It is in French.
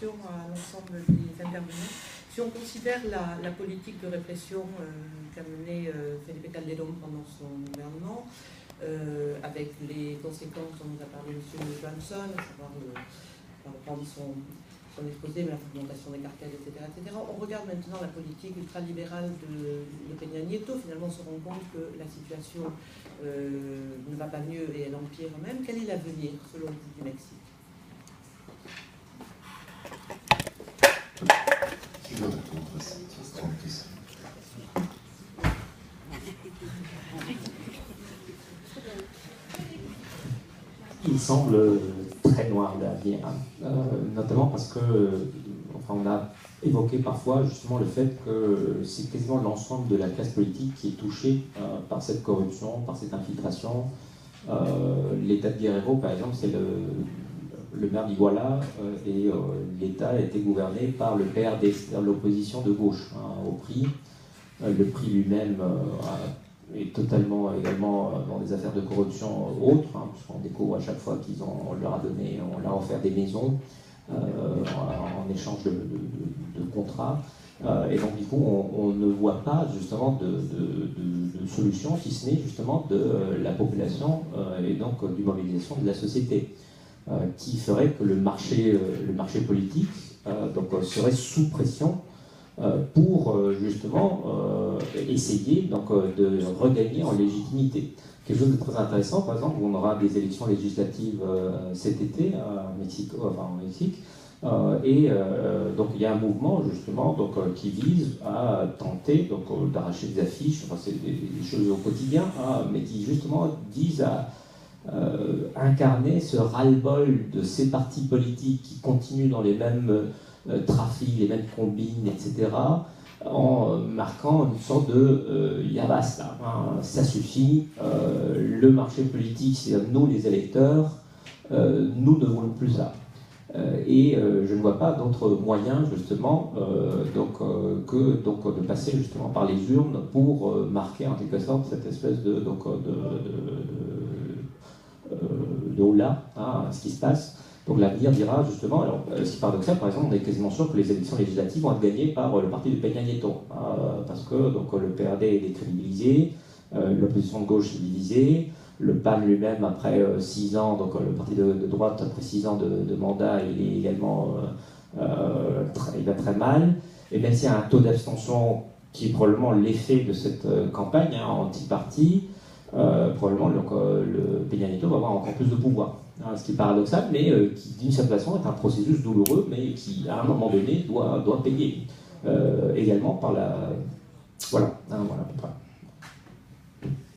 question à l'ensemble des intervenants. Si on considère la politique de répression qu'a menée Felipe Calderón pendant son gouvernement, avec les conséquences dont nous a parlé M. Johansson, à savoir reprendre son exposé, mais la fragmentation des cartels, etc., etc. On regarde maintenant la politique ultralibérale de Peña Nieto. Finalement, on se rend compte que la situation ne va pas mieux et elle empire même. Quel est l'avenir, selon vous, du Mexique? Qui veut répondre à cette grande question? Il semble très noir l'avenir, notamment parce que, enfin, on a évoqué parfois justement le fait que c'est quasiment l'ensemble de la classe politique qui est touchée par cette corruption, par cette infiltration. L'État de Guerrero, par exemple, c'est le maire d'Iguala, et l'État a été gouverné par le PRD, c'est-à-dire l'opposition de gauche au PRI. Le PRI lui-même est totalement également dans des affaires de corruption autres, puisqu'on découvre à chaque fois on leur a donné, on leur a offert des maisons en échange de contrats. Et donc du coup, on ne voit pas justement de solution, si ce n'est justement de la population et donc d'une mobilisation de la société, qui ferait que le marché politique serait sous pression pour justement essayer donc, de regagner en légitimité. Quelque chose de très intéressant, par exemple, on aura des élections législatives cet été en Mexique, donc il y a un mouvement justement qui vise à tenter d'arracher des affiches, enfin, c'est des choses au quotidien, mais qui justement disent à incarner ce ras-le-bol de ces partis politiques qui continuent dans les mêmes trafics, les mêmes combines, etc., en marquant une sorte de ya basta, ça suffit, le marché politique, c'est nous les électeurs, nous ne voulons plus ça. Et je ne vois pas d'autre moyen justement que de passer justement par les urnes pour marquer en quelque sorte cette espèce de là, ce qui se passe. Donc l'avenir dira justement, alors ce qui est paradoxal, par exemple, on est quasiment sûr que les élections législatives vont être gagnées par le parti de Peña Nieto, parce que le PRD est décrédibilisé, l'opposition de gauche est divisée, le PAN lui-même après 6 ans, donc le parti de droite après 6 ans de mandat, il est également il va très mal, et même s'il y a un taux d'abstention qui est probablement l'effet de cette campagne anti-parti, probablement le Peña Nieto va avoir encore plus de pouvoir. Ce qui est paradoxal, mais qui d'une certaine façon est un processus douloureux, mais qui à un moment donné doit payer également par la... Voilà.